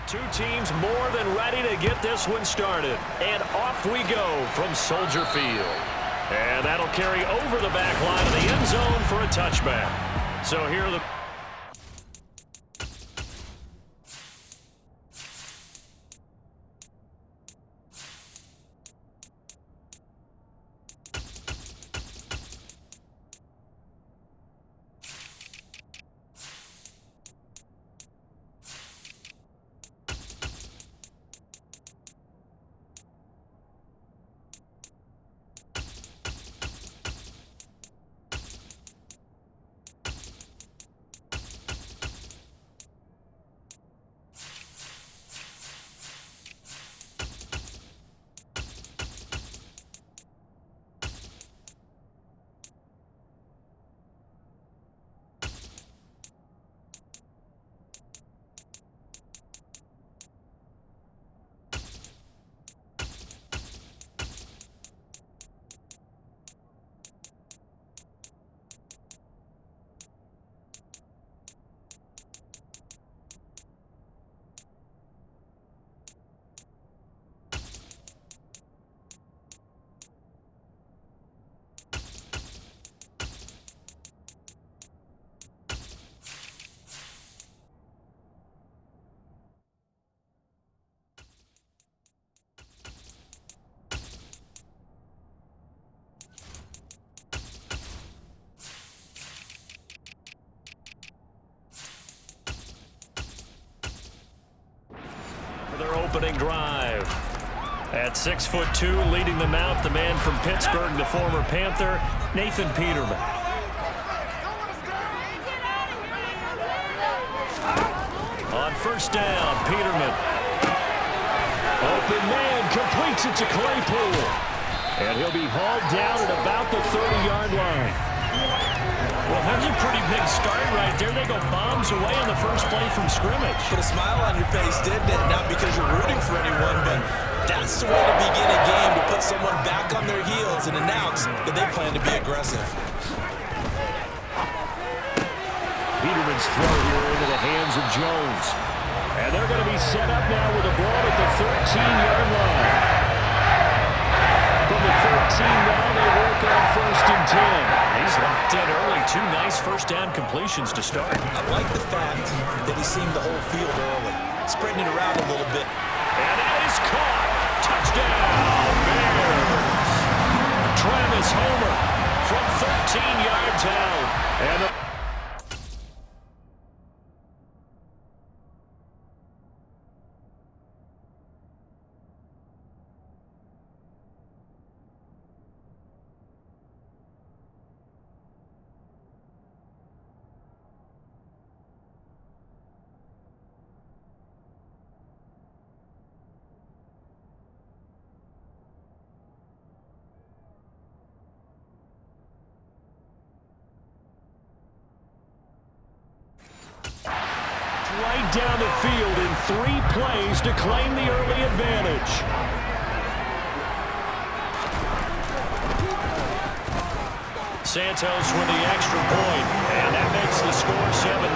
Two teams more than ready to get this one started. And off we go from Soldier Field. And that'll carry over the back line of the end zone for a touchback. So here are the... Their opening drive. At 6'2", leading them out, the man from Pittsburgh, the former Panther, Nathan Peterman. On first down, Peterman. Open man, completes it to Claypool. And he'll be hauled down at about the 30-yard line. Well, there's a pretty big start right there. They go bombs away on the first play from scrimmage. Put a smile on your face, didn't it? Not because you're rooting for anyone, but that's the way to begin a game, to put someone back on their heels and announce that they plan to be aggressive. Peterman's throw here into the hands of Jones. And they're going to be set up now with a ball at the 13-yard line. From the 13 now, they work on first and 10. He's locked in early. Two nice first down completions to start. I like the fact that he's seeing the whole field early, spreading it around a little bit. And it is caught. Touchdown, Bears. Travis Homer from 13 yards out. And the right down the field in 3 plays to claim the early advantage. Santos with the extra point, and that makes the score 7-0.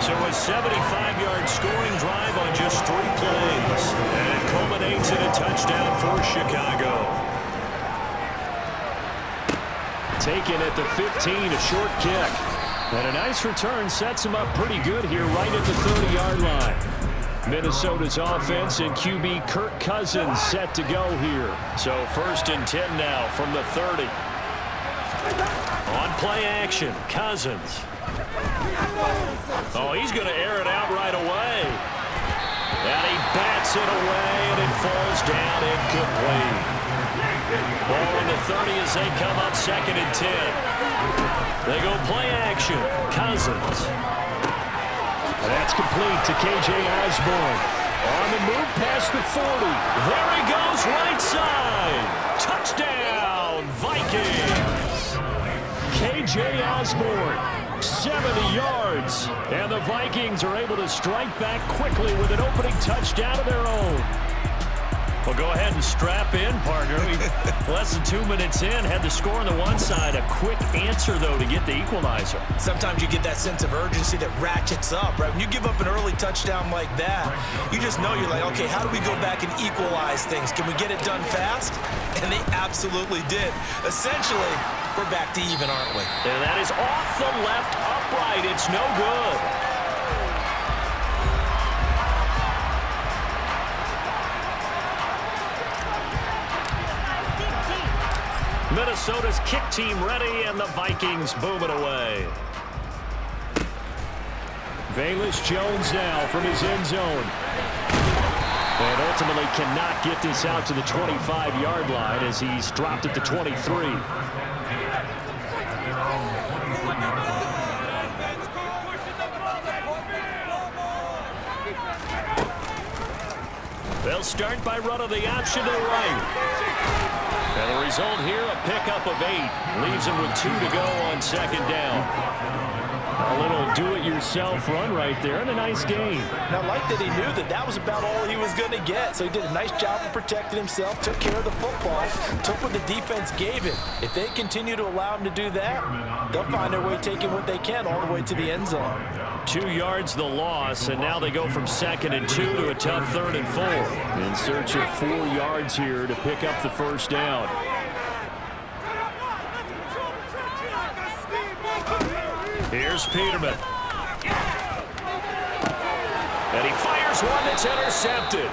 So a 75-yard scoring drive on just 3 plays, and it culminates in a touchdown for Chicago. Taken at the 15, a short kick. And a nice return sets him up pretty good here right at the 30-yard line. Minnesota's offense and QB Kirk Cousins set to go here. So first and 10 now from the 30. On play action, Cousins. Oh, he's going to air it out right away. And he bats it away, and it falls down incomplete. Ball on the 30 as they come up second and 10. They go play action. Cousins. And that's complete to K.J. Osborne. On the move past the 40. There he goes, right side. Touchdown, Vikings. K.J. Osborne, 70 yards. And the Vikings are able to strike back quickly with an opening touchdown of their own. Well, go ahead and strap in, partner. Less than 2 minutes in, had the score on the one side. A quick answer, though, to get the equalizer. Sometimes you get that sense of urgency that ratchets up, right? When you give up an early touchdown like that, you just know you're like, okay, how do we go back and equalize things? Can we get it done fast? And they absolutely did. Essentially, we're back to even, aren't we? And that is off the left upright. It's no good. Minnesota's kick team ready, and the Vikings boom it away. Velus Jones now from his end zone. And ultimately cannot get this out to the 25-yard line as he's dropped at the 23. They'll start by running the option to the right. And the result here, a pickup of 8. Leaves him with 2 to go on second down. A little do-it-yourself run right there, and a nice game. Now, I like that he knew that that was about all he was going to get. So he did a nice job of protecting himself, took care of the football, took what the defense gave him. If they continue to allow him to do that, they'll find their way taking what they can all the way to the end zone. 2 yards the loss, and now they go from 2nd and 2 to a tough 3rd and 4. In search of 4 yards here to pick up the first down. Here's Peterman. And he fires one that's intercepted.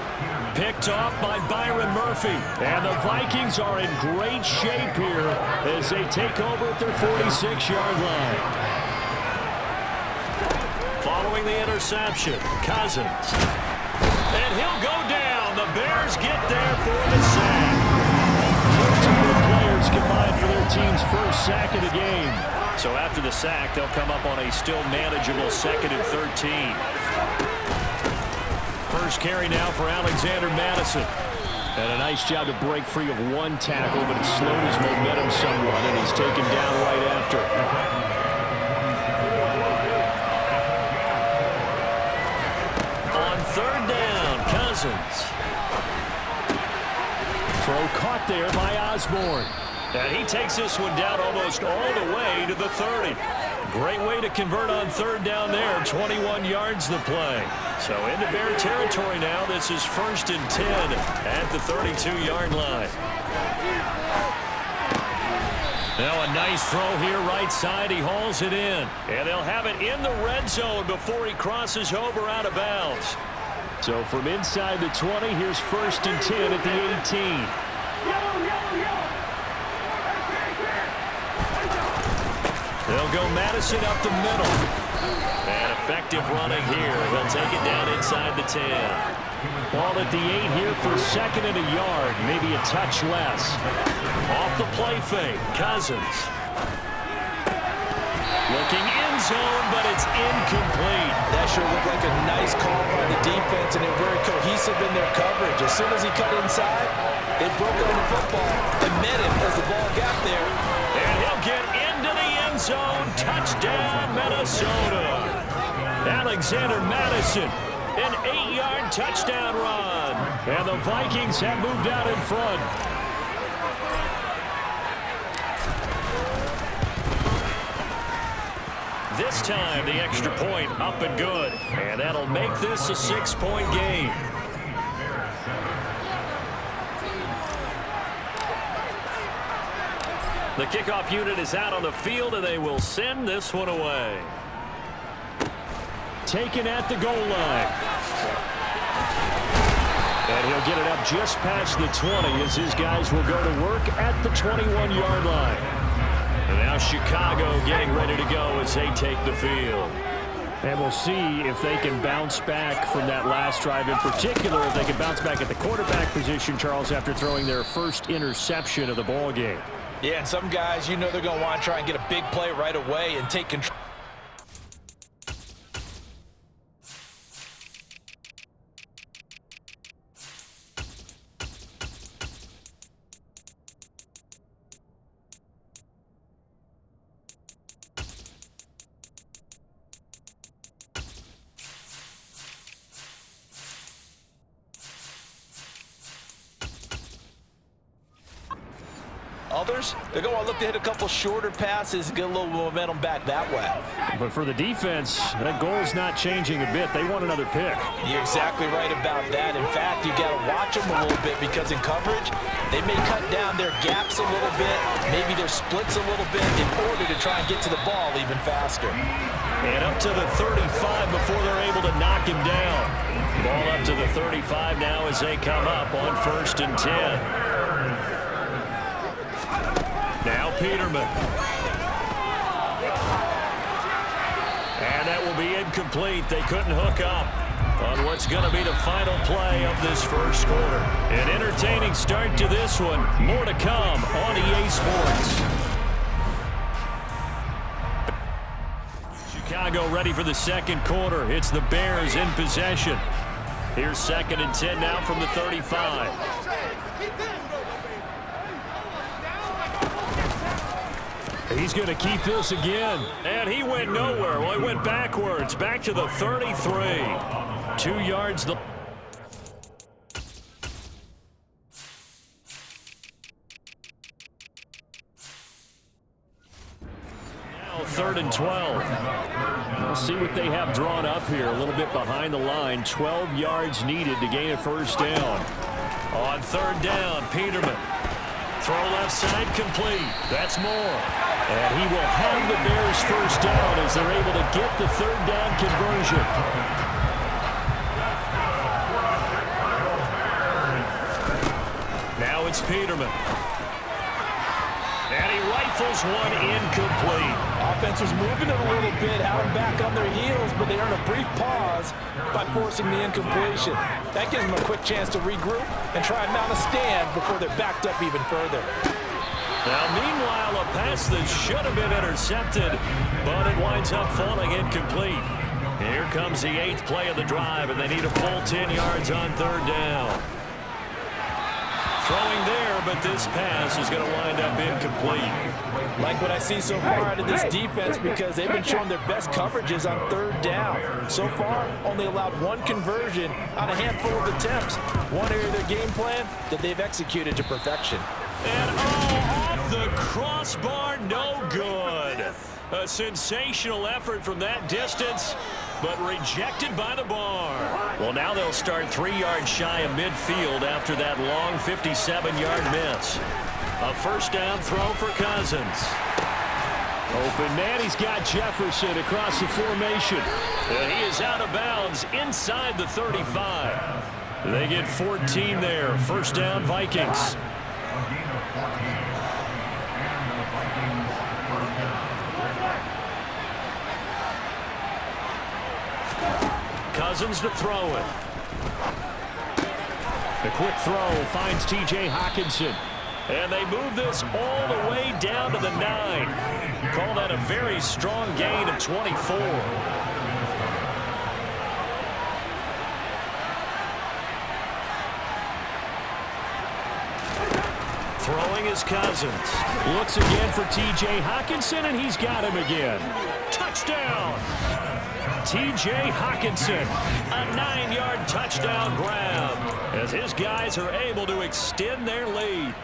Picked off by Byron Murphy. And the Vikings are in great shape here as they take over at their 46-yard line. Following the interception, Cousins. And he'll go down. The Bears get there for the sack. 2 players combined for their team's first sack of the game. So after the sack, they'll come up on a still manageable 2nd and 13. First carry now for Alexander Madison. And a nice job to break free of 1 tackle, but it slowed his momentum somewhat, and he's taken down right after. On 3rd down, Cousins. Throw caught there by Osborne. And he takes this one down almost all the way to the 30. Great way to convert on 3rd down there. 21 yards the play. So into Bear territory now. This is 1st and 10 at the 32-yard line. Now a nice throw here right side. He hauls it in. And they'll have it in the red zone before he crosses over out of bounds. So from inside the 20, here's 1st and 10 at the 18. They'll go Madison up the middle. And effective running here. They'll take it down inside the 10. Ball at the 8 here for 2nd and a yard. Maybe a touch less. Off the play fake. Cousins. Looking in zone, but it's incomplete. That sure looked like a nice call by the defense, and they're very cohesive in their coverage. As soon as he cut inside, they broke on the football and met him as the ball got there. And he'll get into the end zone. Touchdown, Minnesota. Alexander Madison, an 8-yard touchdown run. And the Vikings have moved out in front. This time, the extra point up and good. And that'll make this a 6-point game. The kickoff unit is out on the field, and they will send this one away. Taken at the goal line. And he'll get it up just past the 20 as his guys will go to work at the 21-yard line. And now Chicago getting ready to go as they take the field. And we'll see if they can bounce back from that last drive, in particular if they can bounce back at the quarterback position, Charles, after throwing their first interception of the ball game. Yeah, and some guys, you know they're going to want to try and get a big play right away and take control. Others, they're going to look to hit a couple shorter passes, get a little momentum back that way. But for the defense, that goal's not changing a bit. They want another pick. You're exactly right about that. In fact, you got to watch them a little bit because in coverage, they may cut down their gaps a little bit, maybe their splits a little bit in order to try and get to the ball even faster. And up to the 35 before they're able to knock him down. Ball up to the 35 now as they come up on 1st and 10. Now Peterman. And that will be incomplete. They couldn't hook up on what's going to be the final play of this first quarter. An entertaining start to this one. More to come on EA Sports. Chicago ready for the second quarter. It's the Bears in possession. Here's 2nd and 10 now from the 35. He's going to keep this again. And he went nowhere. Well, he went backwards. Back to the 33. 2 yards. Now 3rd and 12. We'll see what they have drawn up here. A little bit behind the line. 12 yards needed to gain a first down. On 3rd down, Peterman. Throw left side complete. That's Moore. And he will have the Bears first down as they're able to get the 3rd down conversion. Now it's Peterman. And he rifles one incomplete. Offense was moving it a little bit, had them back on their heels, but they earned a brief pause by forcing the incompletion. That gives them a quick chance to regroup and try and mount a stand before they're backed up even further. Now, meanwhile, a pass that should have been intercepted, but it winds up falling incomplete. Here comes the 8th play of the drive, and they need a full 10 yards on 3rd down. Throwing there, but this pass is going to wind up incomplete. Like what I see so far out of this defense because they've been showing their best coverages on 3rd down. So far, only allowed 1 conversion on a handful of attempts. One area of their game plan that they've executed to perfection. And off the crossbar, no good. A sensational effort from that distance, but rejected by the bar. Well, now they'll start 3 yards shy of midfield after that long 57-yard miss. A first down throw for Cousins. Open man, he's got Jefferson across the formation. And he is out of bounds inside the 35. They get 14 there. First down, Vikings. Cousins to throw it. The quick throw finds T.J. Hockenson. And they move this all the way down to the 9. Call that a very strong gain of 24. Throwing is Cousins. Looks again for T.J. Hockenson, and he's got him again. Touchdown! T.J. Hockenson, a 9-yard touchdown grab as his guys are able to extend their lead.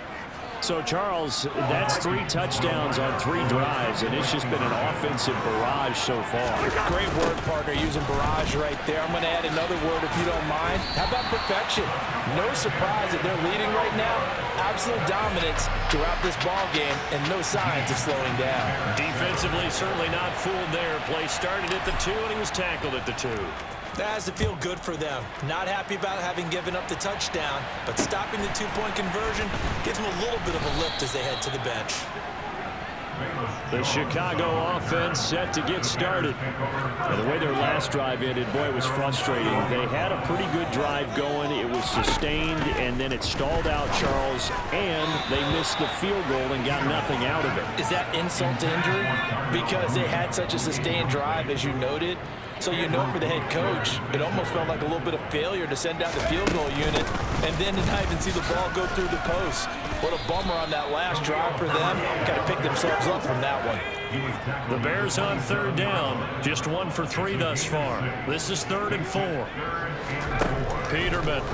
So, Charles, that's 3 touchdowns on 3 drives, and it's just been an offensive barrage so far. Great word, partner, using barrage right there. I'm going to add another word if you don't mind. How about perfection? No surprise that they're leading right now. Absolute dominance throughout this ball game and no signs of slowing down. Defensively, certainly not fooled there. Play started at the 2, and he was tackled at the 2. That has to feel good for them. Not happy about having given up the touchdown, but stopping the 2-point conversion gives them a little bit of a lift as they head to the bench. The Chicago offense set to get started. And the way their last drive ended, boy, it was frustrating. They had a pretty good drive going. It was sustained, and then it stalled out, Charles, and they missed the field goal and got nothing out of it. Is that insult to injury? Because they had such a sustained drive, as you noted. So you know for the head coach, it almost felt like a little bit of failure to send out the field goal unit and then to not even see the ball go through the post. What a bummer on that last drive for them. Got to pick themselves up from that one. The Bears on 3rd down. Just 1 for 3 thus far. This is 3rd and 4. Peterman.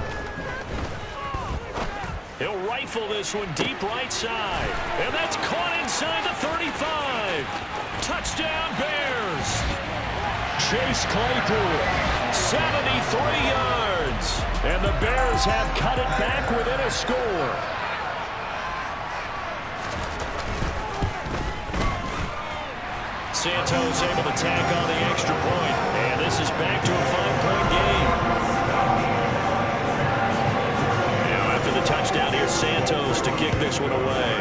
He'll rifle this one deep right side. And that's caught inside the 35. Touchdown, Bears. Chase Claypool, 73 yards. And the Bears have cut it back within a score. Santos able to tack on the extra point. And this is back to a 5-point game. Now after the touchdown, here's Santos to kick this one away.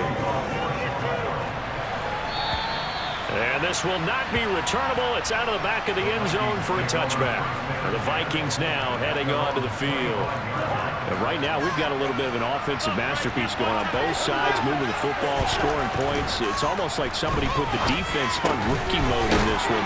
And this will not be returnable. It's out of the back of the end zone for a touchback. And the Vikings now heading on to the field. And right now, we've got a little bit of an offensive masterpiece going on both sides, moving the football, scoring points. It's almost like somebody put the defense on rookie mode in this one.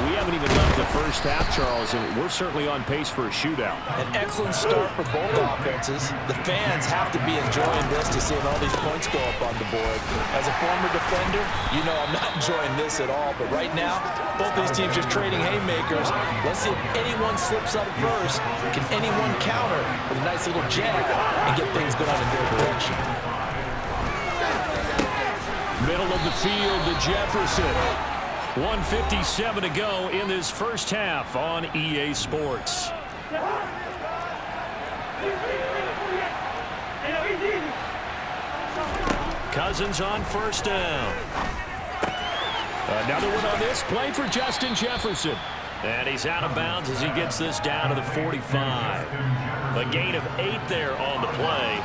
We haven't even left the first half, Charles, and we're certainly on pace for a shootout. An excellent start for both offenses. The fans have to be enjoying this to seeing all these points go up on the board. As a former defender, you know I'm not enjoying this at all, but right now, both these teams just trading haymakers. Let's see if anyone slips up first. Can anyone counter with a nice little jab and get things going in their direction? Middle of the field to Jefferson. 1:57 to go in this first half on EA Sports. Cousins on first down. Another one on this play for Justin Jefferson. And he's out of bounds as he gets this down to the 45. A gain of 8 there on the play.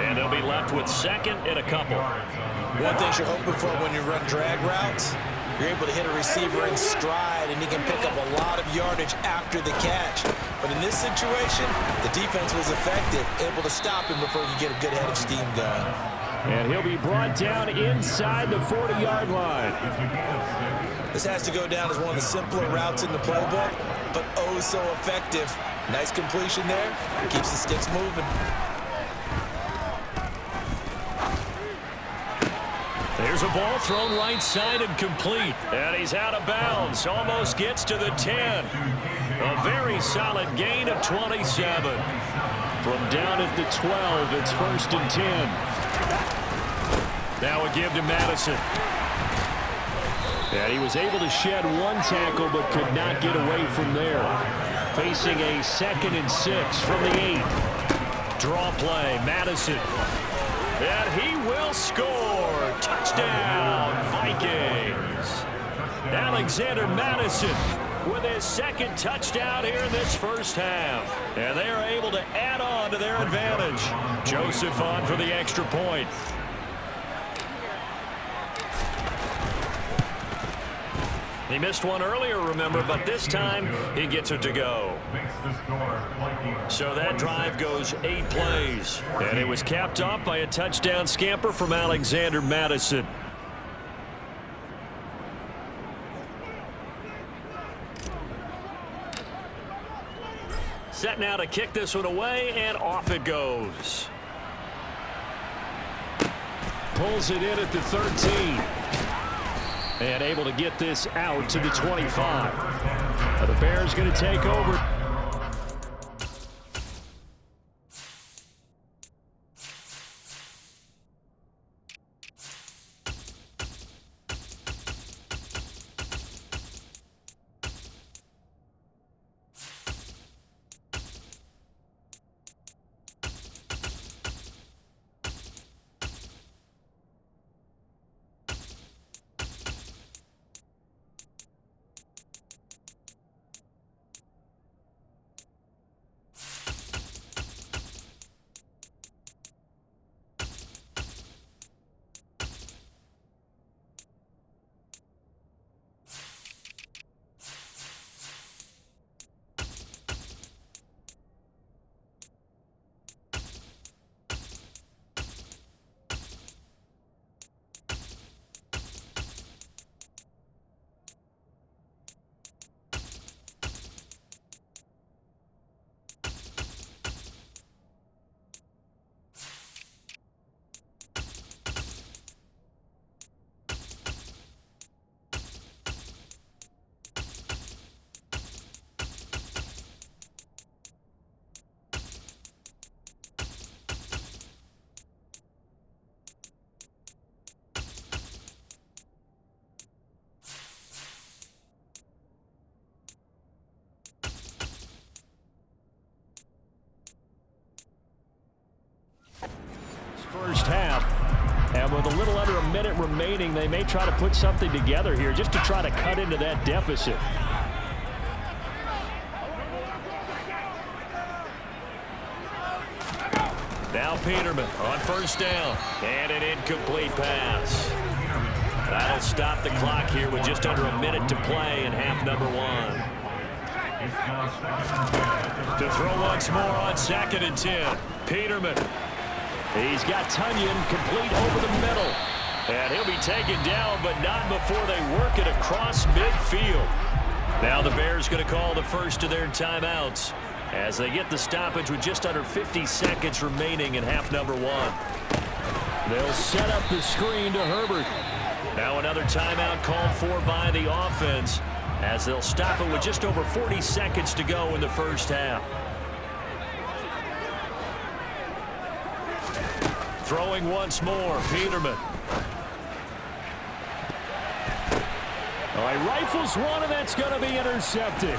And they'll be left with second and a couple. One thing you're hoping for when you run drag routes, you're able to hit a receiver in stride, and he can pick up a lot of yardage after the catch. But in this situation, the defense was effective, able to stop him before you get a good head of steam going. And he'll be brought down inside the 40-yard line. This has to go down as one of the simpler routes in the playbook, but oh so effective. Nice completion there. Keeps the sticks moving. There's a ball thrown right side and complete. And he's out of bounds. Almost gets to the 10. A very solid gain of 27. From down at the 12, it's 1st and 10. Now a give to Madison. And he was able to shed one tackle but could not get away from there. Facing a 2nd and 6 from the 8. Draw play, Madison. And he will score. Touchdown, Vikings. Alexander Madison with his 2nd touchdown here in this first half. And they are able to add on to their advantage. Joseph on for the extra point. He missed one earlier, remember, but this time he gets it to go. So that drive goes 8 plays. And it was capped off by a touchdown scamper from Alexander Madison. Set now to kick this one away, and off it goes. Pulls it in at the 13. And able to get this out to the 25. The Bears going to take over. First half. And with a little under a minute remaining, they may try to put something together here just to try to cut into that deficit. Now Peterman on first down. And an incomplete pass. That'll stop the clock here with just under a minute to play in half number one. To throw once more on 2nd and 10. Peterman. He's got Tunyon complete over the middle. And he'll be taken down, but not before they work it across midfield. Now the Bears going to call the first of their timeouts as they get the stoppage with just under 50 seconds remaining in half number one. They'll set up the screen to Herbert. Now another timeout called for by the offense as they'll stop it with just over 40 seconds to go in the first half. Throwing once more, Peterman. He rifles one, and that's going to be intercepted.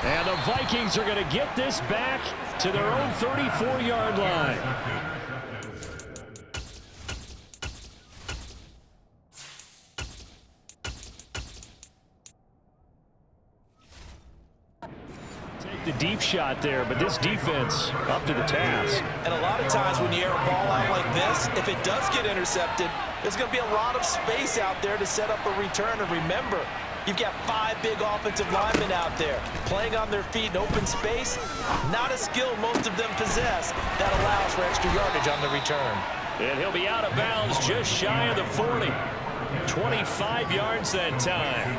And the Vikings are going to get this back to their own 34-yard line. The deep shot there, but this defense up to the task. And a lot of times when you air a ball out like this, if it does get intercepted, there's going to be a lot of space out there to set up a return. And remember, you've got 5 big offensive linemen out there playing on their feet in open space. Not a skill most of them possess that allows for extra yardage on the return. And he'll be out of bounds just shy of the 40. 25 yards that time.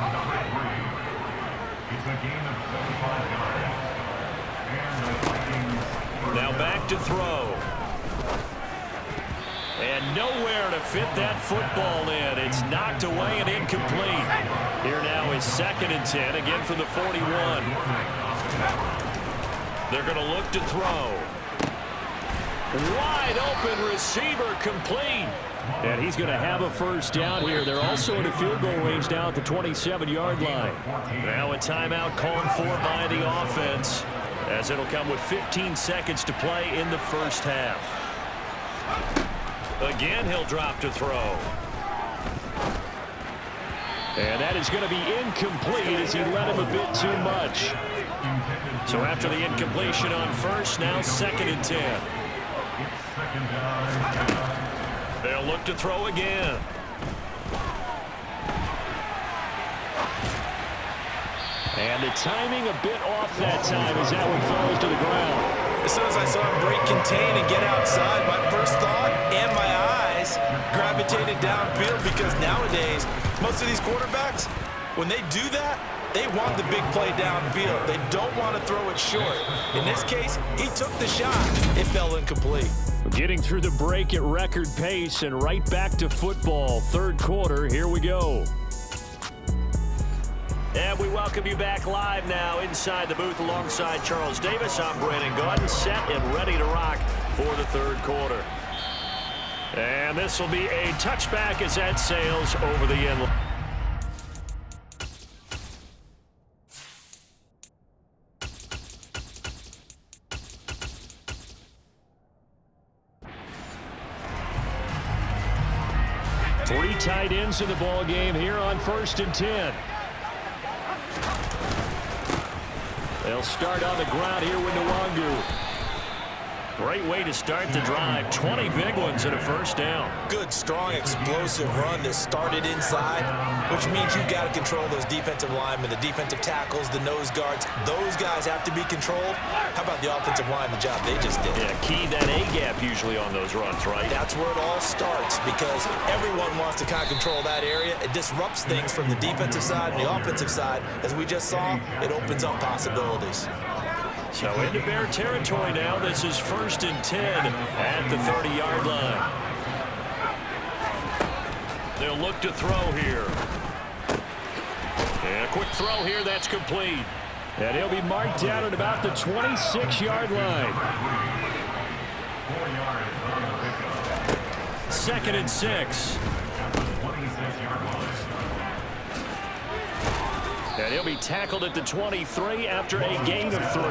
Now back to throw. And nowhere to fit that football in. It's knocked away and incomplete. Here now is 2nd and 10, again from the 41. They're going to look to throw. Wide open receiver complete. And he's going to have a first down here. They're also in the field goal range now at the 27-yard line. Now a timeout called for by the offense, as it'll come with 15 seconds to play in the first half. Again, he'll drop to throw. And that is going to be incomplete as he let him a bit too much. So after the incompletion on first, now 2nd and 10. They'll look to throw again. And the timing a bit off that time as that one falls to the ground. As soon as I saw him break contain and get outside, my first thought and my eyes gravitated downfield, because nowadays, most of these quarterbacks, when they do that, they want the big play downfield. They don't want to throw it short. In this case, he took the shot. It fell incomplete. Getting through the break at record pace and right back to football. Third quarter, here we go. And we welcome you back live now inside the booth alongside Charles Davis. I'm Brandon Gaudin, set and ready to rock for the third quarter. And this will be a touchback as that sails over the end line. Three tight ends in the ball game here on 1st and 10. They'll start on the ground here with Nwangu. Great way to start the drive. 20 big ones and a first down. Good, strong, explosive run that started inside, which means you've got to control those defensive linemen, the defensive tackles, the nose guards. Those guys have to be controlled. How about the offensive line, the job they just did? Yeah, key that A-gap usually on those runs, right? That's where it all starts, because everyone wants to kind of control that area. It disrupts things from the defensive side and the offensive side. As we just saw, it opens up possibilities. So into Bear territory now. This is 1st and 10 at the 30-yard line. They'll look to throw here. And a quick throw here, that's complete. And he'll be marked down at about the 26-yard line. 2nd and 6. And he'll be tackled at the 23 after a gain of 3.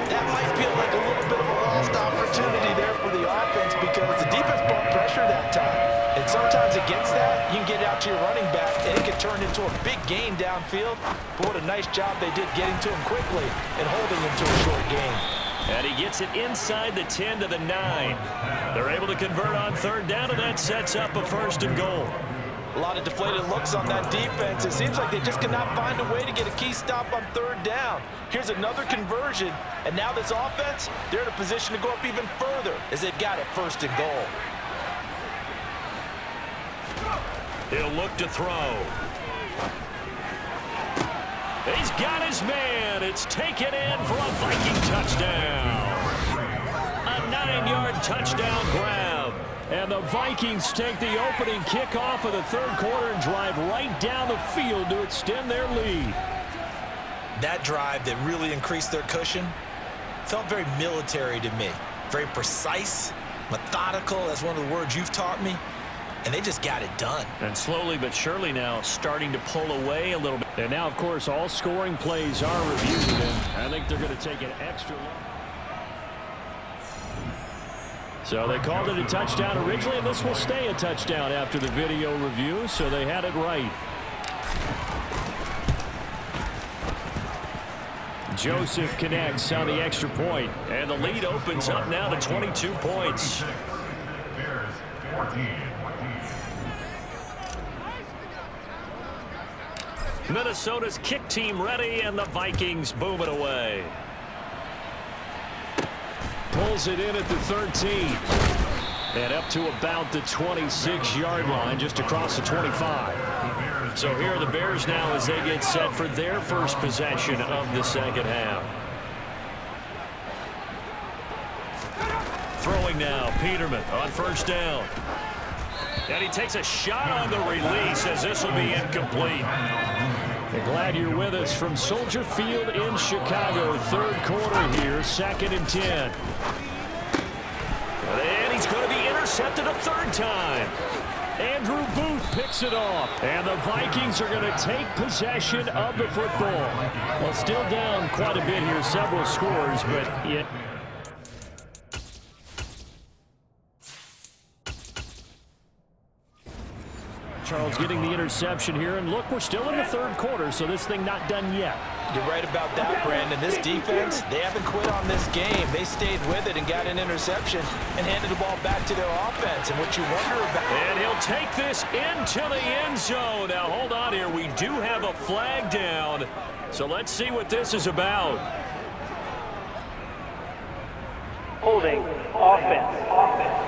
That might feel like a little bit of a lost opportunity there for the offense because the defense brought pressure that time. And sometimes against that, you can get out to your running back, and it can turn into a big gain downfield. But what a nice job they did getting to him quickly and holding him to a short gain. And he gets it inside the 10 to the 9. They're able to convert on third down, and that sets up a 1st and goal. A lot of deflated looks on that defense. It seems like they just cannot find a way to get a key stop on third down. Here's another conversion, and now this offense, they're in a position to go up even further as they've got it 1st and goal. He'll look to throw. He's got his man. It's taken in for a Viking touchdown. A 9-yard touchdown grab. And the Vikings take the opening kickoff of the third quarter and drive right down the field to extend their lead. That drive that really increased their cushion felt very military to me. Very precise, methodical, that's one of the words you've taught me. And they just got it done. And slowly but surely now starting to pull away a little bit. And now, of course, all scoring plays are reviewed. And I think they're going to take an extra look. So they called it a touchdown originally, and this will stay a touchdown after the video review, so they had it right. Joseph connects on the extra point, and the lead opens up now to 22 points. Minnesota's kick team ready, and the Vikings boom it away. Pulls it in at the 13. And up to about the 26-yard line, just across the 25. So here are the Bears now as they get set for their first possession of the second half. Throwing now, Peterman on first down. And he takes a shot on the release as this will be incomplete. And glad you're with us from Soldier Field in Chicago. Third quarter here, 2nd and 10. And he's going to be intercepted a third time. Andrew Booth picks it off. And the Vikings are going to take possession of the football. Well, still down quite a bit here, several scores, but yet... Charles getting the interception here, and look, we're still in the third quarter, so this thing not done yet. You're right about that, Brandon. This defense, they haven't quit on this game. They stayed with it and got an interception and handed the ball back to their offense. And what you wonder about... And he'll take this into the end zone. Now, hold on here. We do have a flag down, so let's see what this is about. Holding offense.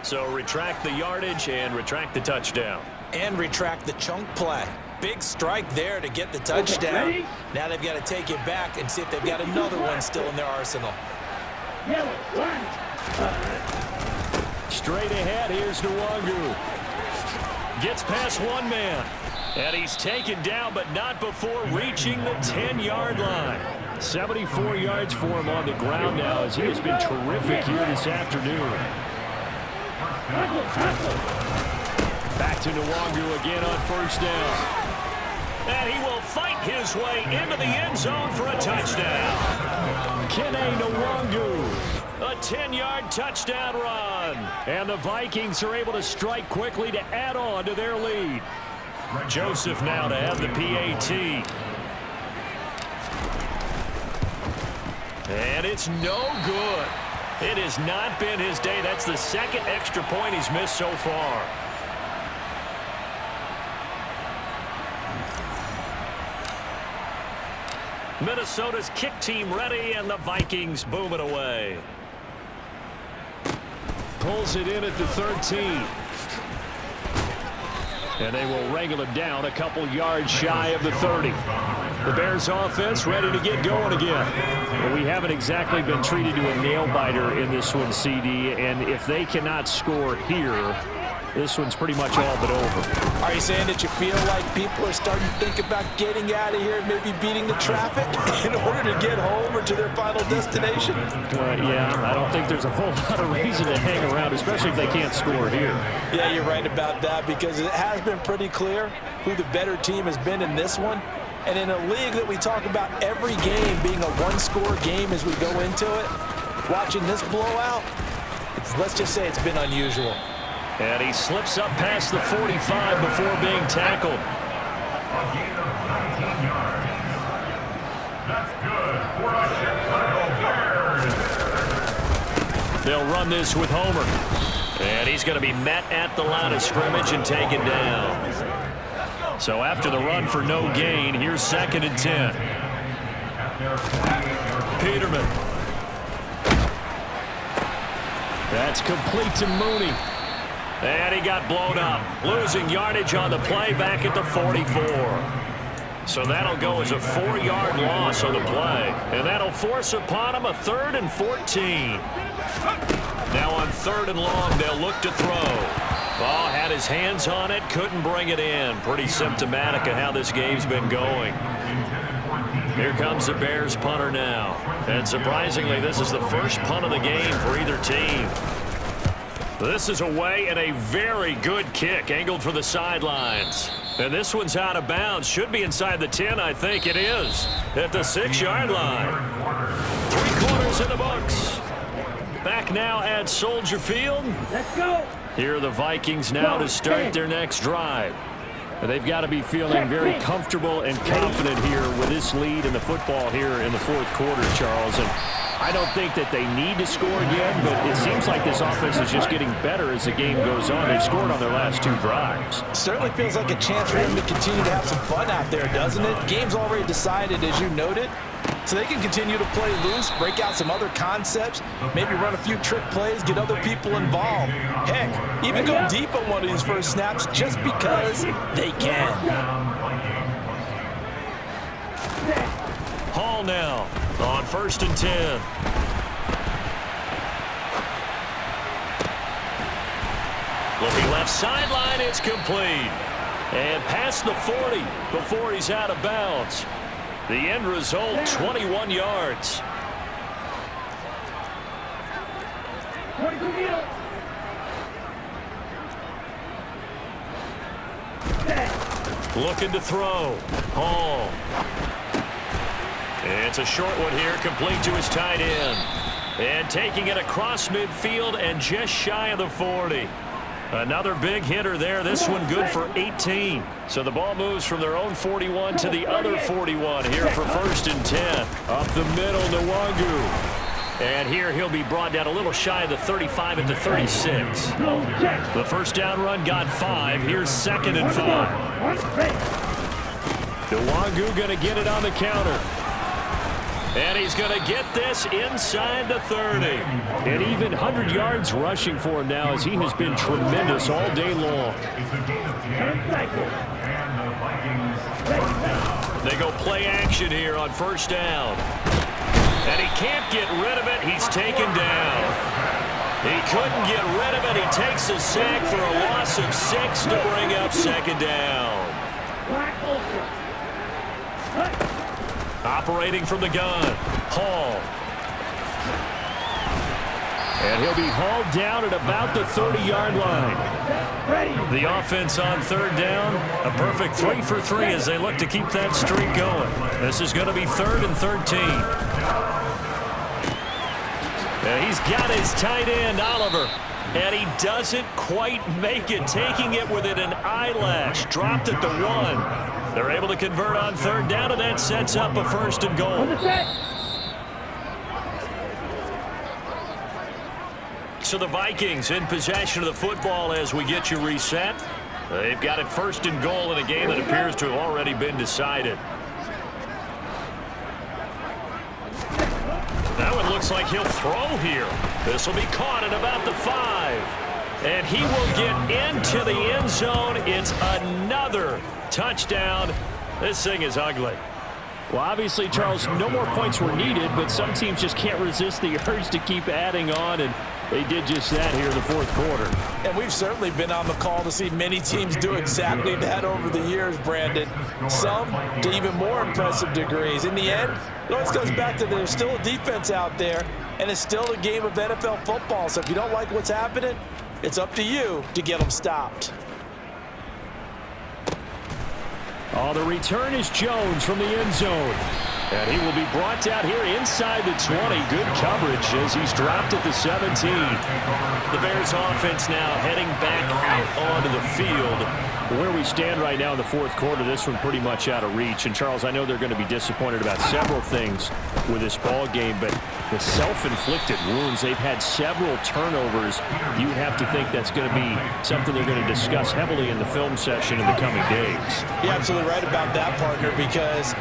So retract the yardage and retract the touchdown. And retract the chunk play. Big strike there to get the touchdown. Now they've got to take it back and see if they've got another one still in their arsenal. Straight ahead, here's Nwangu. Gets past one man. And he's taken down, but not before reaching the 10-yard line. 74 yards for him on the ground now, as he has been terrific here this afternoon. Back to Nwangu again on first down. And he will fight his way into the end zone for a touchdown. Kene Nwangu, a 10-yard touchdown run. And the Vikings are able to strike quickly to add on to their lead. Joseph now to have the PAT. And it's no good. It has not been his day. That's the second extra point he's missed so far. Minnesota's kick team ready, and the Vikings boom it away. Pulls it in at the 13. And they will wrangle him down a couple yards shy of the 30. The Bears offense ready to get going again. But we haven't exactly been treated to a nail-biter in this one, CD. And if they cannot score here, this one's pretty much all but over. Are you saying that you feel like people are starting to think about getting out of here and maybe beating the traffic in order to get home or to their final destination? Yeah, I don't think there's a whole lot of reason to hang around, especially if they can't score here. Yeah, you're right about that, because it has been pretty clear who the better team has been in this one. And in a league that we talk about every game being a one-score game as we go into it, watching this blowout, let's just say it's been unusual. And he slips up past the 45 before being tackled. They'll run this with Homer. And he's going to be met at the line of scrimmage and taken down. So after the run for no gain, here's 2nd and 10. Peterman. That's complete to Mooney. And he got blown up. Losing yardage on the play back at the 44. So that'll go as a 4-yard loss on the play. And that'll force upon him a 3rd and 14. Now on 3rd and long, they'll look to throw. Ball had his hands on it, couldn't bring it in. Pretty symptomatic of how this game's been going. Here comes the Bears punter now. And surprisingly, this is the first punt of the game for either team. This is away and a very good kick angled for the sidelines. And this one's out of bounds. Should be inside the 10, I think it is. At the 6-yard line. 3 quarters in the books. Back now at Soldier Field. Let's go. Here are the Vikings now to start their next drive. They've got to be feeling very comfortable and confident here with this lead in the football here in the 4th quarter, Charles. And I don't think that they need to score again, but it seems like this offense is just getting better as the game goes on. They've scored on their last 2 drives. Certainly feels like a chance for them to continue to have some fun out there, doesn't it? Game's already decided, as you noted. So they can continue to play loose, break out some other concepts, maybe run a few trick plays, get other people involved. Heck, even go deep on one of these first snaps just because they can. Hall now on 1st and 10. Looking left sideline, it's complete. And past the 40 before he's out of bounds. The end result, 21 yards. Looking to throw. Hall. It's a short one here, complete to his tight end. And taking it across midfield and just shy of the 40. Another big hitter there. This one good for 18. So the ball moves from their own 41 to the other 41 here for 1st and 10. Up the middle, Nwangu. And here he'll be brought down a little shy of the 35 at the 36. The first down run got 5. Here's 2nd and 5. Nwangu going to get it on the counter. And he's going to get this inside the 30. And even 100 yards rushing for him now as he has been tremendous all day long. They go play action here on 1st down. And he can't get rid of it. He's taken down. He couldn't get rid of it. He takes a sack for a loss of 6 to bring up 2nd down. Operating from the gun, Hall. And he'll be hauled down at about the 30-yard line. The offense on 3rd down, a perfect 3 for 3 as they look to keep that streak going. This is going to be 3rd and 13. And he's got his tight end, Oliver. And he doesn't quite make it, taking it within an eyelash. Dropped at the 1. They're able to convert on 3rd down, and that sets up a 1st and goal. So the Vikings in possession of the football as we get you reset. They've got it 1st and goal in a game that appears to have already been decided. That one looks like he'll throw here. This will be caught at about the 5. And he will get into the end zone. It's another touchdown. This thing is ugly. Well, obviously, Charles, no more points were needed, but some teams just can't resist the urge to keep adding on, and they did just that here in the 4th quarter. And we've certainly been on the call to see many teams do exactly that over the years, Brandon. Some to even more impressive degrees. In the end, it always comes back to there's still a defense out there, and it's still a game of NFL football. So if you don't like what's happening, it's up to you to get them stopped. Oh, the return is Jones from the end zone. And he will be brought down here inside the 20. Good coverage as he's dropped at the 17. The Bears offense now heading back out onto the field. Where we stand right now in the fourth quarter, this one pretty much out of reach. And, Charles, I know they're going to be disappointed about several things with this ball game, but the self-inflicted wounds, they've had several turnovers. You have to think that's going to be something they're going to discuss heavily in the film session in the coming days. You're absolutely right about that, partner, because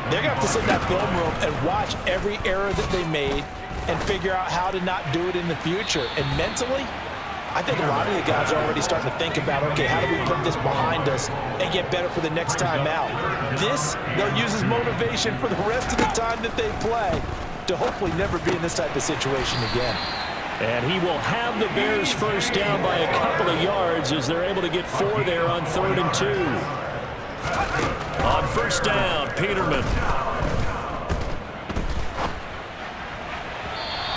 they're going to have to sit in that film room and watch every error that they made and figure out how to not do it in the future. And mentally, I think a lot of the guys are already starting to think about, okay, how do we put this behind us and get better for the next time out? This, they'll use as motivation for the rest of the time that they play to hopefully never be in this type of situation again. And he will have the Bears first down by a couple of yards as they're able to get 4 there on 3rd and 2. On first down, Peterman.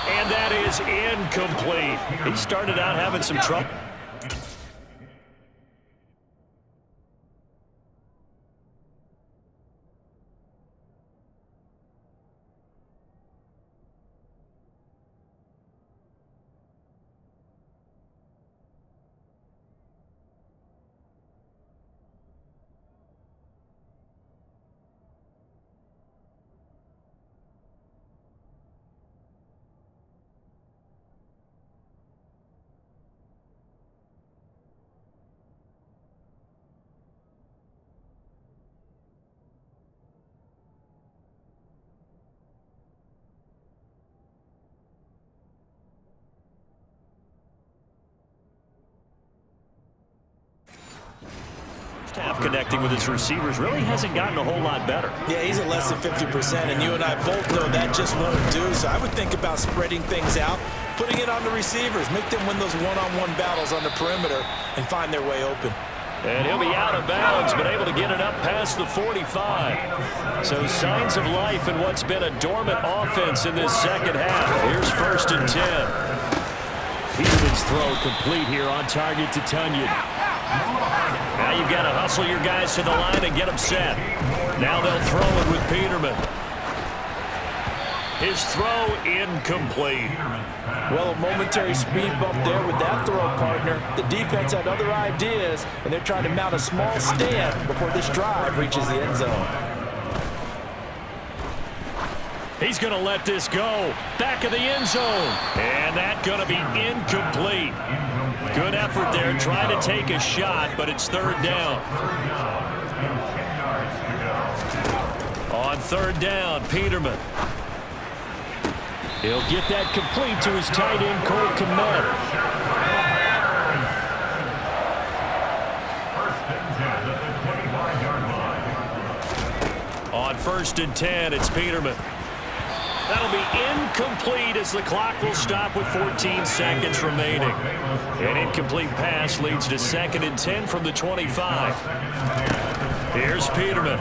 And that is incomplete. He started out having some trouble. Half connecting with his receivers really hasn't gotten a whole lot better. Yeah, he's at less than 50%, and you and I both know that just won't do. So I would think about spreading things out, putting it on the receivers, make them win those one-on-one battles on the perimeter and find their way open. And he'll be out of bounds, but able to get it up past the 45. So signs of life in what's been a dormant offense in this second half. Here's 1st and 10. Peterman's throw complete here on target to Tunyon. Now you've got to hustle your guys to the line and get them set. Now they'll throw it with Peterman. His throw incomplete. Well, a momentary speed bump there with that throw, partner. The defense had other ideas, and they're trying to mount a small stand before this drive reaches the end zone. He's going to let this go. Back of the end zone. And that's going to be incomplete. Good effort there, trying to take a shot, but it's 3rd down. On 3rd down, Peterman. He'll get that complete to his tight end, Cole Kmet. On 1st and 10, it's Peterman. That'll be incomplete as the clock will stop with 14 seconds remaining. An incomplete pass leads to 2nd and 10 from the 25. Here's Peterman.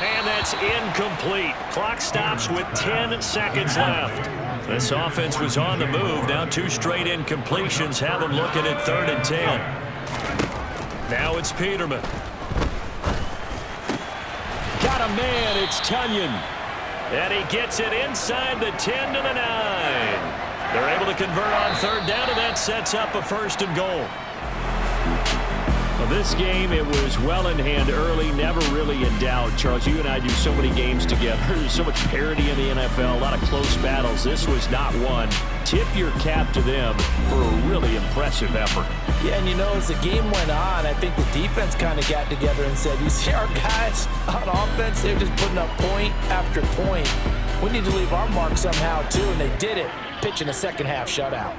And that's incomplete. Clock stops with 10 seconds left. This offense was on the move. Now 2 straight incompletions have them looking at 3rd and 10. Now it's Peterman. Got a man, it's Tunyon. And he gets it inside the 10 to the 9. They're able to convert on 3rd down, and that sets up a 1st and goal. Well, this game, it was well in hand early, never really in doubt. Charles, you and I do so many games together. There's so much parity in the NFL, a lot of close battles. This was not one. Tip your cap to them for a really impressive effort. Yeah, and you know, as the game went on, I think the defense kind of got together and said, you see our guys on offense, they're just putting up point after point. We need to leave our mark somehow, too, and they did it, pitching a second-half shutout.